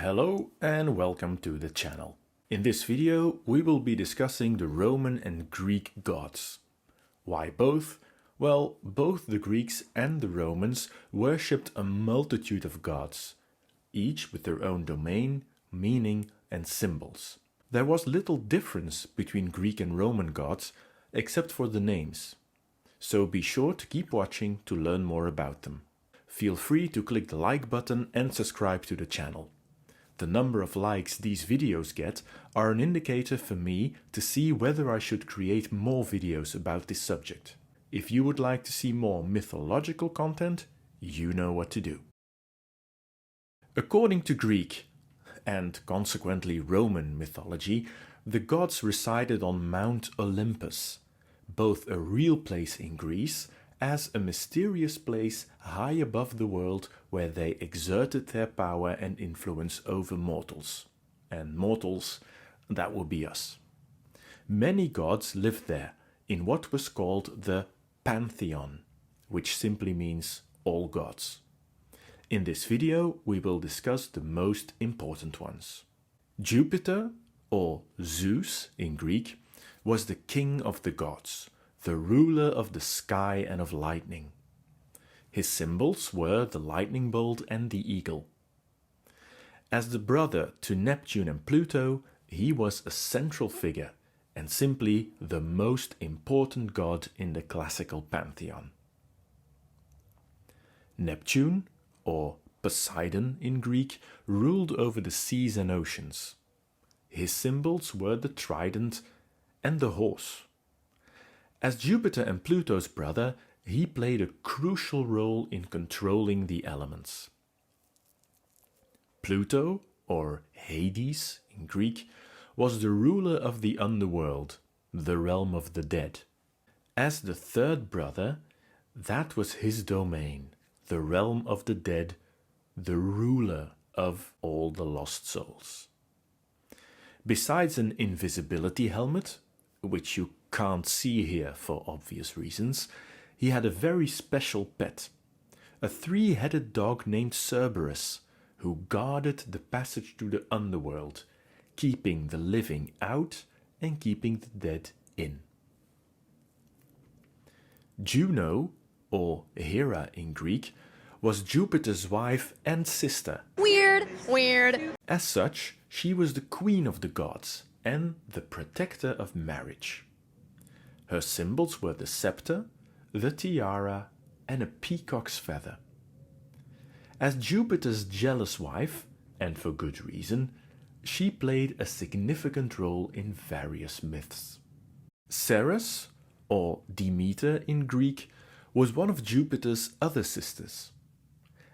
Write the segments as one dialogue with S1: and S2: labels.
S1: Hello and welcome to the channel. In this video we will be discussing the Roman and Greek gods. Why both? Well, both the Greeks and the Romans worshipped a multitude of gods, each with their own domain, meaning and symbols. There was little difference between Greek and Roman gods except for the names, so be sure to keep watching to learn more about them. Feel free to click the like button and subscribe to the channel. The number of likes these videos get are an indicator for me to see whether I should create more videos about this subject. If you would like to see more mythological content, you know what to do. According to Greek, and consequently Roman mythology, the gods resided on Mount Olympus, both a real place in Greece as a mysterious place high above the world where they exerted their power and influence over mortals. And mortals, that would be us. Many gods lived there in what was called the pantheon, which simply means all gods. In this video we will discuss the most important ones. Jupiter, or Zeus in Greek, was the king of the gods, the ruler of the sky and of lightning. His symbols were the lightning bolt and the eagle. As the brother to Neptune and Pluto, he was a central figure and simply the most important god in the classical pantheon. Neptune, or Poseidon in Greek, ruled over the seas and oceans. His symbols were the trident and the horse. As Jupiter and Pluto's brother, he played a crucial role in controlling the elements. Pluto, or Hades in Greek, was the ruler of the underworld, the realm of the dead. As the third brother, that was his domain, the realm of the dead, the ruler of all the lost souls. Besides an invisibility helmet, which you can't see here for obvious reasons, he had a very special pet, a three-headed dog named Cerberus, who guarded the passage to the underworld, keeping the living out and keeping the dead in. Juno, or Hera in Greek, was Jupiter's wife and sister. Weird. As such, she was the queen of the gods and the protector of marriage. Her symbols were the scepter, the tiara, and a peacock's feather. As Jupiter's jealous wife, and for good reason, she played a significant role in various myths. Ceres, or Demeter in Greek, was one of Jupiter's other sisters.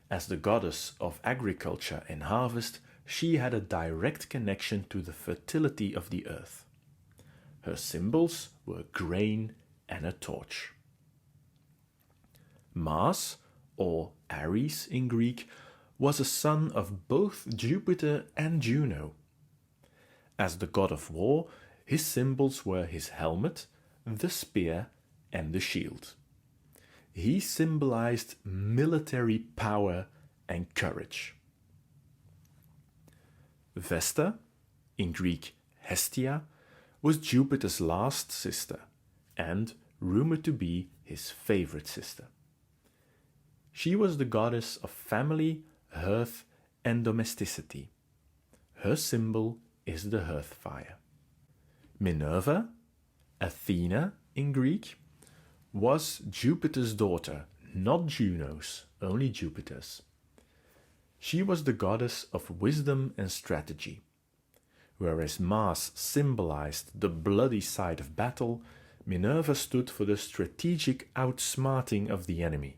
S1: As the goddess of agriculture and harvest, she had a direct connection to the fertility of the earth. Her symbols were grain and a torch. Mars, or Ares in Greek, was a son of both Jupiter and Juno. As the god of war, his symbols were his helmet, the spear, and the shield. He symbolized military power and courage. Vesta, in Greek Hestia, was Jupiter's last sister and rumored to be his favorite sister. She was the goddess of family, hearth, and domesticity. Her symbol is the hearth fire. Minerva, Athena in Greek, was Jupiter's daughter, not Juno's, only Jupiter's. She was the goddess of wisdom and strategy. Whereas Mars symbolized the bloody side of battle, Minerva stood for the strategic outsmarting of the enemy.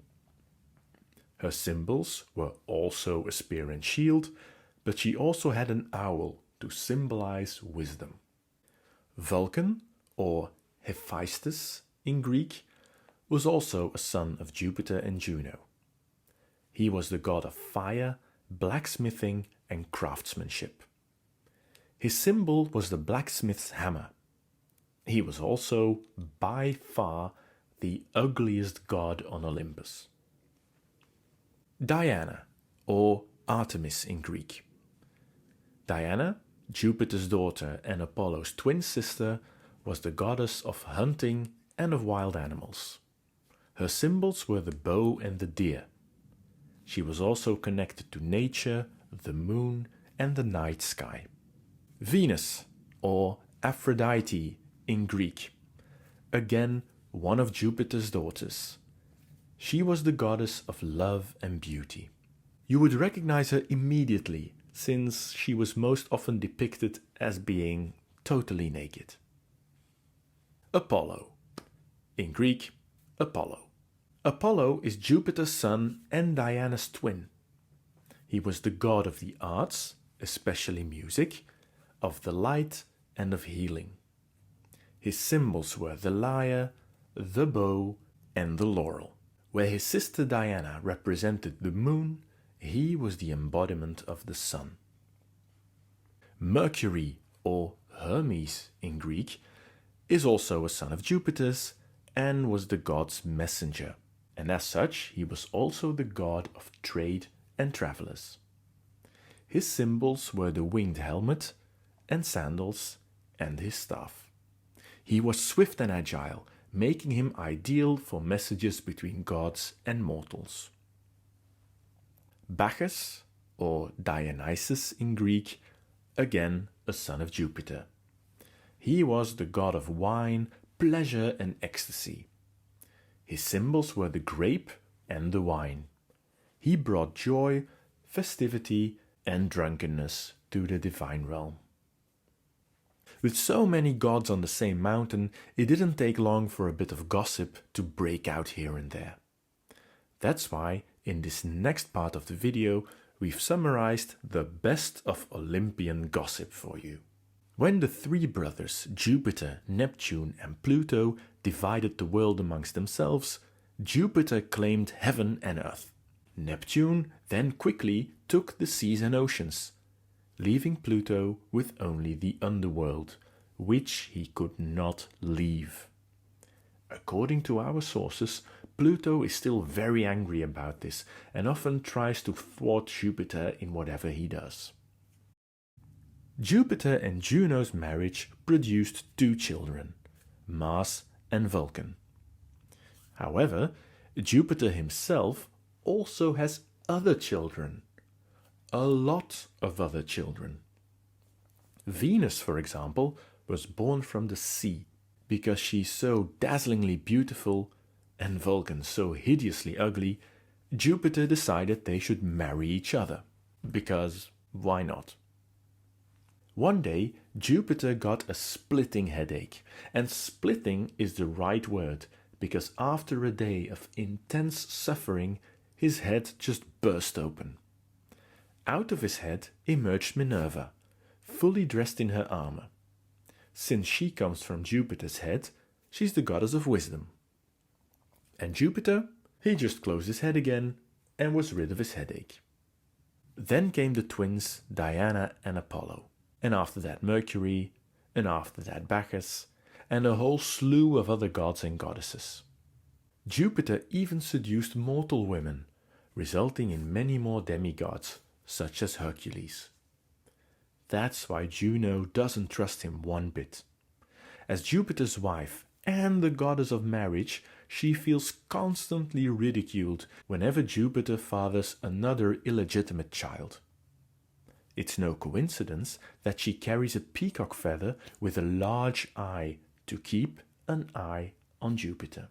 S1: Her symbols were also a spear and shield, but she also had an owl to symbolize wisdom. Vulcan, or Hephaestus in Greek, was also a son of Jupiter and Juno. He was the god of fire, blacksmithing, and craftsmanship. His symbol was the blacksmith's hammer. He was also, by far, the ugliest god on Olympus. Diana, or Artemis in Greek. Diana, Jupiter's daughter and Apollo's twin sister, was the goddess of hunting and of wild animals. Her symbols were the bow and the deer. She was also connected to nature, the moon, and the night sky. Venus, or Aphrodite in Greek, again one of Jupiter's daughters. She was the goddess of love and beauty. You would recognize her immediately, since she was most often depicted as being totally naked. Apollo. In Greek, Apollo. Apollo is Jupiter's son and Diana's twin. He was the god of the arts, especially music, of the light and of healing. His symbols were the lyre, the bow, and the laurel. Where his sister Diana represented the moon, he was the embodiment of the sun. Mercury, or Hermes in Greek, is also a son of Jupiter's and was the god's messenger, and as such he was also the god of trade and travelers. His symbols were the winged helmet and sandals and his staff. He was swift and agile, making him ideal for messages between gods and mortals. Bacchus, or Dionysus in Greek, again a son of Jupiter. He was the god of wine, pleasure and ecstasy. His symbols were the grape and the wine. He brought joy, festivity and drunkenness to the divine realm. With so many gods on the same mountain, it didn't take long for a bit of gossip to break out here and there. That's why, in this next part of the video, we've summarized the best of Olympian gossip for you. When the three brothers, Jupiter, Neptune and Pluto, divided the world amongst themselves, Jupiter claimed heaven and earth. Neptune then quickly took the seas and oceans, leaving Pluto with only the underworld, which he could not leave. According to our sources, Pluto is still very angry about this and often tries to thwart Jupiter in whatever he does. Jupiter and Juno's marriage produced two children, Mars and Vulcan. However, Jupiter himself also has other children. A lot of other children. Venus, for example, was born from the sea because she's so dazzlingly beautiful and Vulcan so hideously ugly. Jupiter decided they should marry each other, because why not? One day, Jupiter got a splitting headache, and splitting is the right word, because after a day of intense suffering, his head just burst open. Out of his head emerged Minerva, fully dressed in her armor. Since she comes from Jupiter's head, she's the goddess of wisdom. And Jupiter, he just closed his head again and was rid of his headache. Then came the twins Diana and Apollo, and after that Mercury, and after that Bacchus, and a whole slew of other gods and goddesses. Jupiter even seduced mortal women, resulting in many more demigods, such as Hercules. That's why Juno doesn't trust him one bit. As Jupiter's wife and the goddess of marriage, she feels constantly ridiculed whenever Jupiter fathers another illegitimate child. It's no coincidence that she carries a peacock feather with a large eye to keep an eye on Jupiter.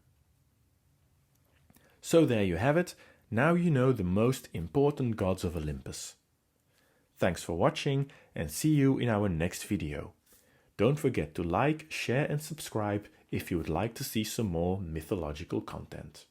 S1: So there you have it. Now you know the most important gods of Olympus. Thanks for watching and see you in our next video. Don't forget to like, share and subscribe if you would like to see some more mythological content.